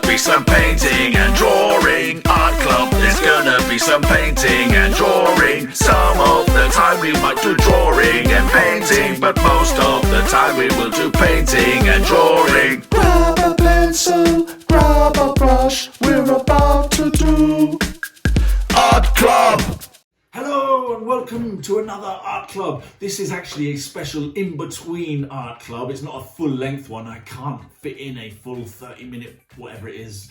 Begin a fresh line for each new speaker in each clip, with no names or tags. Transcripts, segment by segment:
be some painting and drawing. Art club, there's gonna be some painting and drawing. Some of the time we might do drawing and painting, but most of the time we will do painting and drawing.
Grab a pencil, grab a brush, we're about to do
Art club!
Hello and welcome to another art club. This is actually a special in-between art club. It's not a full-length one. I can't fit in a full 30-minute, whatever it is,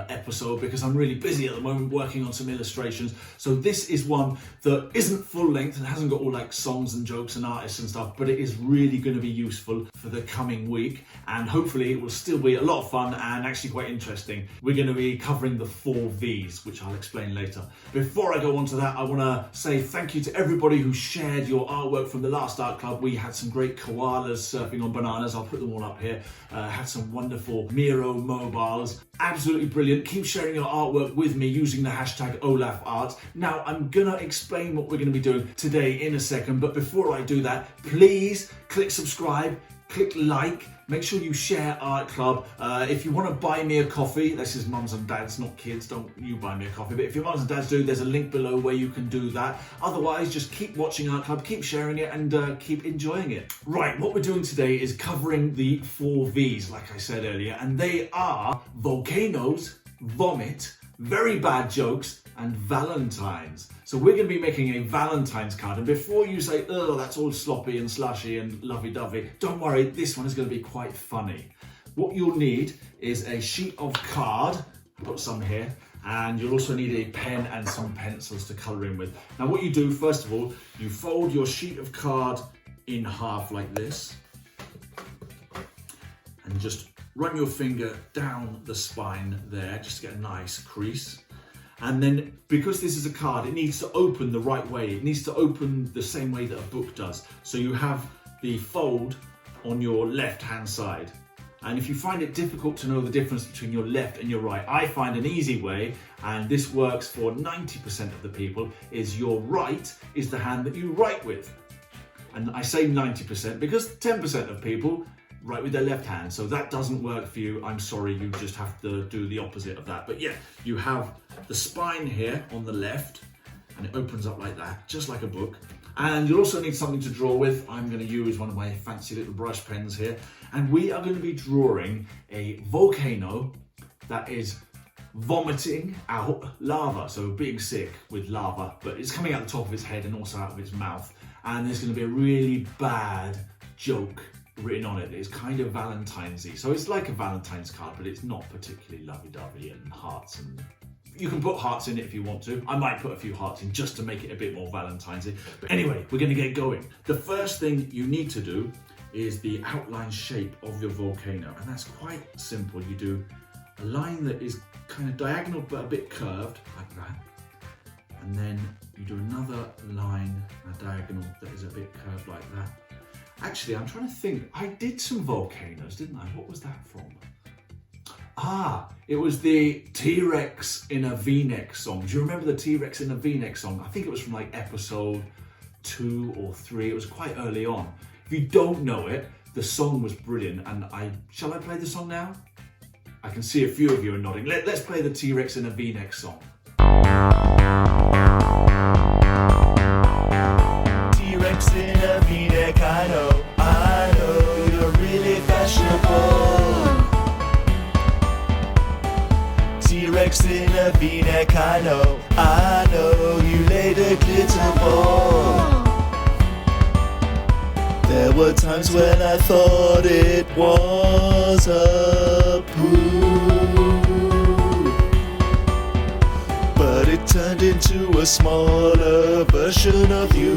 episode because I'm really busy at the moment working on some illustrations. So this is one that isn't full length and hasn't got all like songs and jokes and artists and stuff, but it is really going to be useful for the coming week, and hopefully it will still be a lot of fun and actually quite interesting. We're going to be covering the 4 V's, which I'll explain later. Before I go on to that, I want to say thank you to everybody who shared your artwork from the last art club. We had some great koalas surfing on bananas. I'll put them all up here. Had some wonderful Miro mobiles. Absolutely brilliant. Keep sharing your artwork with me using the hashtag OlafArt. Now, I'm gonna explain what we're gonna be doing today in a second, but before I do that, please click subscribe, click like, make sure you share Art Club. If you want to buy me a coffee, this is mums and dads, not kids, don't you buy me a coffee, but if your mums and dads do, there's a link below where you can do that. Otherwise, just keep watching Art Club, keep sharing it, and keep enjoying it. Right, what we're doing today is covering the 4 V's, like I said earlier, and they are volcanoes, vomit, very bad jokes, and Valentines. So we're going to be making a Valentine's card, and before you say, oh, that's all sloppy and slushy and lovey-dovey, don't worry, this one is going to be quite funny. What you'll need is a sheet of card, put some here, and you'll also need a pen and some pencils to colour in with. Now what you do, first of all, you fold your sheet of card in half like this, and just run your finger down the spine there, just to get a nice crease. And then, because this is a card, it needs to open the right way. It needs to open the same way that a book does. So you have the fold on your left-hand side. And if you find it difficult to know the difference between your left and your right, I find an easy way, and this works for 90% of the people, is your right is the hand that you write with. And I say 90% because 10% of people write with their left hand, so that doesn't work for you. I'm sorry, you just have to do the opposite of that. But yeah, you have the spine here on the left, and it opens up like that, just like a book. And you'll also need something to draw with. I'm going to use one of my fancy little brush pens here, and we are going to be drawing a volcano that is vomiting out lava, so being sick with lava, but it's coming out the top of its head and also out of its mouth. And there's going to be a really bad joke written on it. It's kind of Valentine's-y. So it's like a Valentine's card, but it's not particularly lovey-dovey and hearts, and you can put hearts in it if you want to. I might put a few hearts in just to make it a bit more Valentine's-y. But anyway, we're going to get going. The first thing you need to do is the outline shape of your volcano, and that's quite simple. You do a line that is kind of diagonal but a bit curved, like that. And then you do another line, a diagonal that is a bit curved like that. Actually, I'm trying to think. I did some volcanoes, didn't I? What was that from? Ah, it was the T-Rex in a V-neck song. Do you remember the T-Rex in a V-neck song? I think it was from like episode 2 or 3. It was quite early on. If you don't know it, the song was brilliant. And shall I play the song now? I can see a few of you are nodding. Let's play the T-Rex in a V-neck song.
T-Rex in a V-neck, I know, you're really fashionable. T-Rex in a V-neck, I know, you laid a glitter ball. There were times when I thought it was a poo, but it turned into a smaller version of you.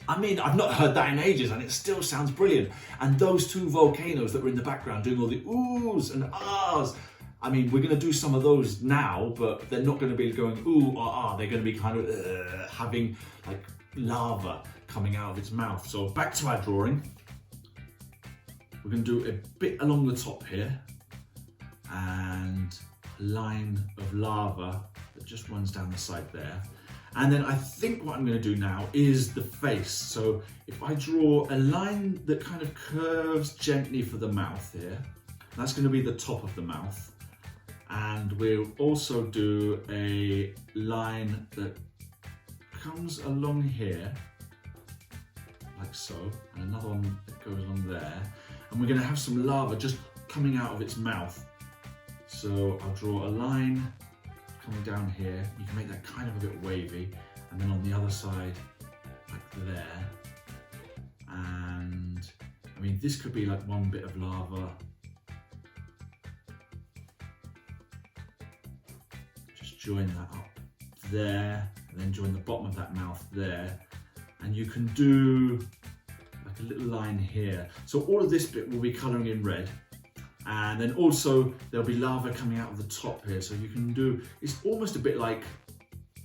I mean, I've not heard that in ages and it still sounds brilliant. And those 2 volcanoes that were in the background doing all the oohs and ahs, I mean, we're going to do some of those now, but they're not going to be going ooh or ah. They're going to be kind of having like lava coming out of its mouth. So back to our drawing. We're going to do a bit along the top here and a line of lava that just runs down the side there. And then I think what I'm going to do now is the face. So if I draw a line that kind of curves gently for the mouth here, that's going to be the top of the mouth. And we'll also do a line that comes along here, like so, and another one that goes on there. And we're going to have some lava just coming out of its mouth. So I'll draw a line coming down here. You can make that kind of a bit wavy, and then on the other side, like there. And I mean, this could be like one bit of lava. Just join that up there, and then join the bottom of that mouth there. And you can do like a little line here. So all of this bit will be colouring in red. And then also there'll be lava coming out of the top here. So you can do, it's almost a bit like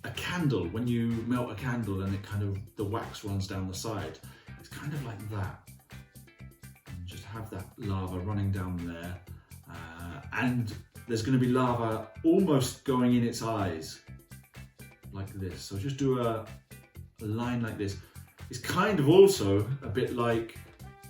a candle when you melt a candle and it kind of, the wax runs down the side. It's kind of like that. And just have that lava running down there. And there's going to be lava almost going in its eyes like this. So just do a line like this. It's kind of also a bit like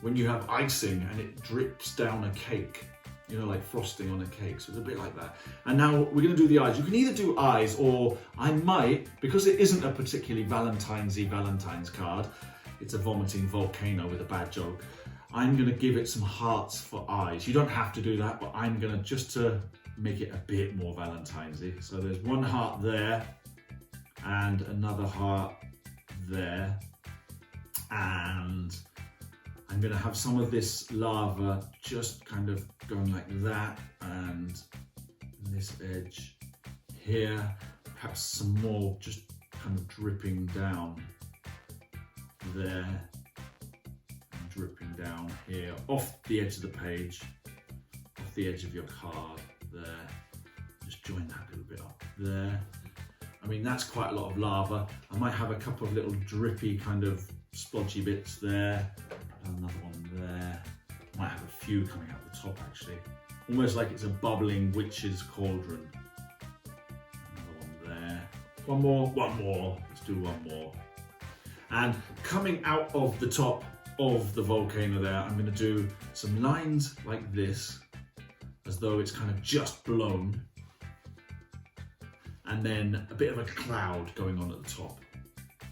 when you have icing and it drips down a cake. You know, like frosting on a cake, so it's a bit like that. And now we're going to do the eyes. You can either do eyes, or I might, because it isn't a particularly Valentine's card, it's a vomiting volcano with a bad joke, I'm going to give it some hearts for eyes. You don't have to do that, but I'm going to, just to make it a bit more Valentine's-y. So there's one heart there, and another heart there, and I'm going to have some of this lava just kind of going like that, and this edge here, perhaps some more just kind of dripping down there, and dripping down here, off the edge of the page, off the edge of your card there. Just join that a little bit up there. I mean, that's quite a lot of lava. I might have a couple of little drippy kind of splodgy bits there. Another one there. Might have a few coming out the top actually. Almost like it's a bubbling witch's cauldron. Another one there. One more. Let's do one more. And coming out of the top of the volcano there, I'm going to do some lines like this, as though it's kind of just blown. And then a bit of a cloud going on at the top.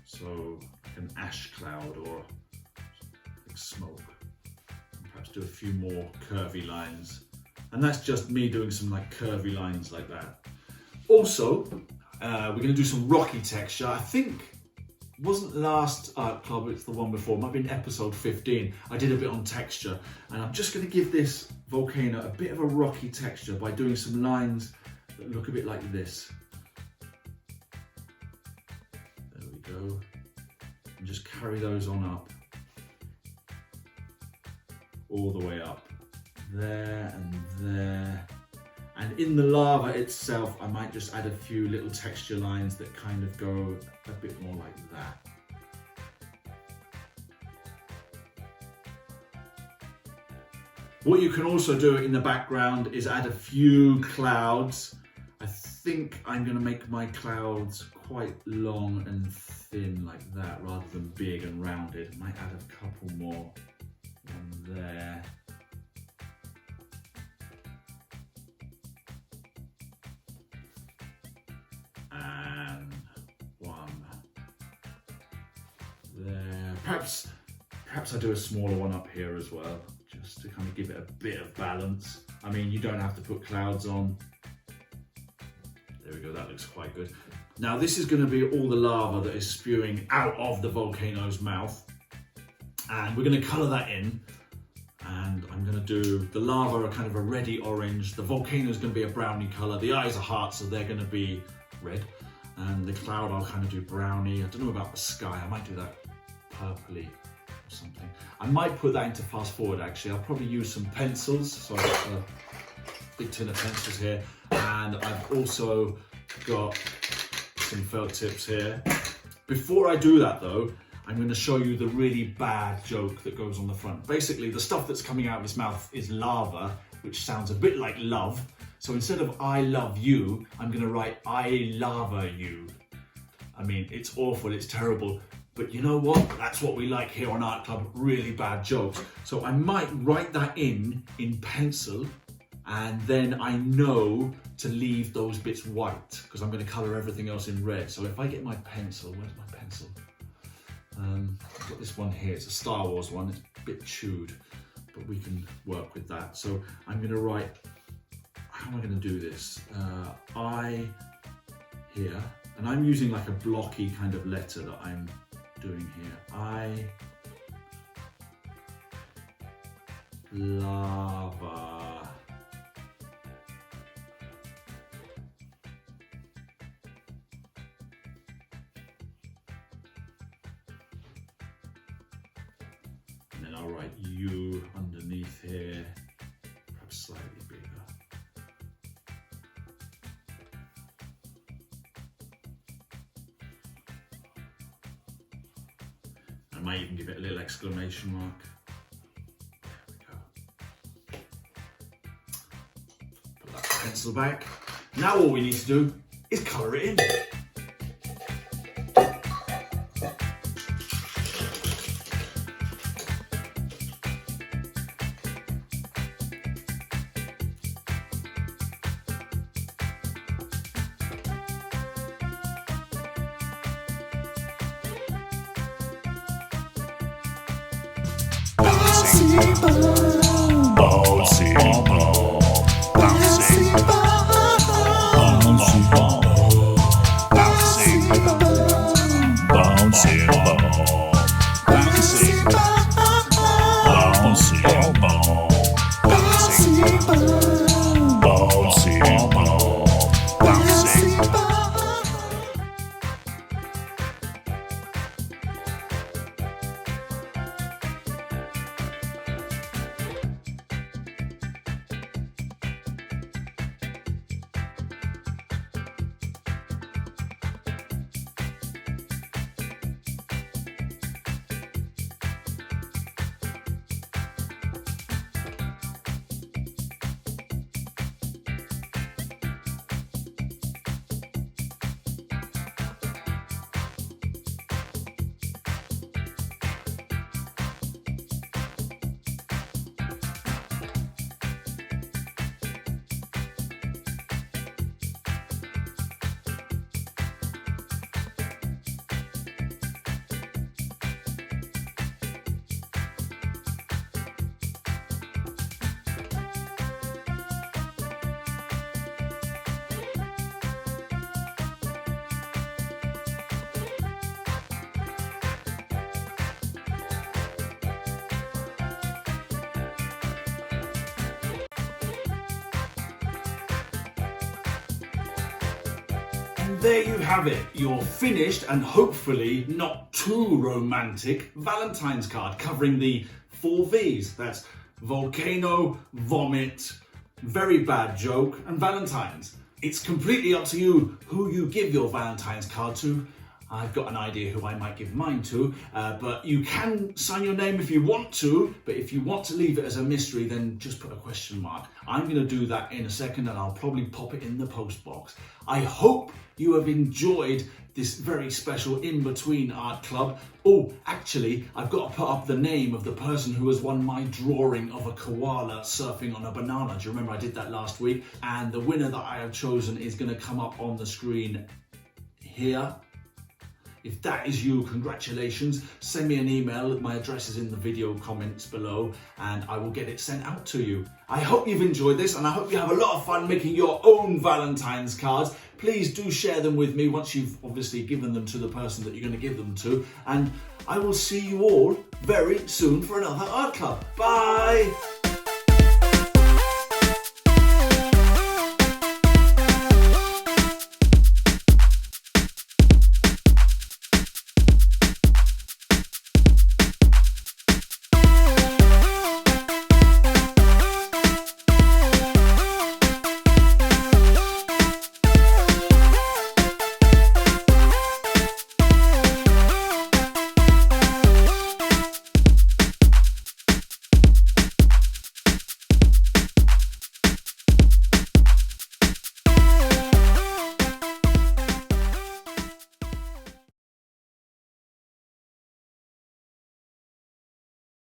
So like an ash cloud or smoke. And perhaps do a few more curvy lines. And that's just me doing some like curvy lines like that. Also, we're going to do some rocky texture. I think it wasn't last art club, it's the one before, it might have been episode 15. I did a bit on texture, and I'm just going to give this volcano a bit of a rocky texture by doing some lines that look a bit like this. There we go. And just carry those on up. All the way up, there and there. And in the lava itself, I might just add a few little texture lines that kind of go a bit more like that. What you can also do in the background is add a few clouds. I think I'm going to make my clouds quite long and thin like that, rather than big and rounded. I might add a couple more. One there. And one there. Perhaps I do a smaller one up here as well, just to kind of give it a bit of balance. I mean, you don't have to put clouds on. There we go, that looks quite good. Now this is going to be all the lava that is spewing out of the volcano's mouth. And we're going to colour that in, and I'm going to do the lava a kind of a reddy orange, the volcano is going to be a browny colour, the eyes are hearts, so they're going to be red, and the cloud I'll kind of do browny. I don't know about the sky, I might do that purpley or something. I might put that into fast forward actually. I'll probably use some pencils, so I've got a big tin of pencils here, and I've also got some felt tips here. Before I do that though, I'm going to show you the really bad joke that goes on the front. Basically, the stuff that's coming out of his mouth is lava, which sounds a bit like love. So instead of I love you, I'm going to write I lava you. I mean, it's awful, it's terrible. But you know what? That's what we like here on Art Club, really bad jokes. So I might write that in pencil, and then I know to leave those bits white because I'm going to colour everything else in red. So if I get my pencil, where's my pencil? I've got this one here, it's a Star Wars one, it's a bit chewed, but we can work with that. So I'm going to write, how am I going to do this? I here, and I'm using like a blocky kind of letter that I'm doing here. I lava. And then I'll write you underneath here, perhaps slightly bigger. I might even give it a little exclamation mark. There we go. Put that pencil back. Now all we need to do is colour it in.
Bouncy ball,
Bouncy ball,
bouncy ball,
bouncy ball, bouncy ball, bouncy ball, bouncy ball, bouncy ball, bouncy ball, bouncy ball, bouncy ball.
And there you have it, your finished and hopefully not too romantic Valentine's card covering the 4 V's. That's Volcano, Vomit, Very Bad Joke and Valentine's. It's completely up to you who you give your Valentine's card to. I've got an idea who I might give mine to, but you can sign your name if you want to, but if you want to leave it as a mystery, then just put a question mark. I'm going to do that in a second and I'll probably pop it in the post box. I hope you have enjoyed this very special in-between art club. Oh, actually, I've got to put up the name of the person who has won my drawing of a koala surfing on a banana. Do you remember I did that last week? And the winner that I have chosen is going to come up on the screen here. If that is you, congratulations. Send me an email. My address is in the video comments below and I will get it sent out to you. I hope you've enjoyed this and I hope you have a lot of fun making your own Valentine's cards. Please do share them with me once you've obviously given them to the person that you're going to give them to. And I will see you all very soon for another art club. Bye!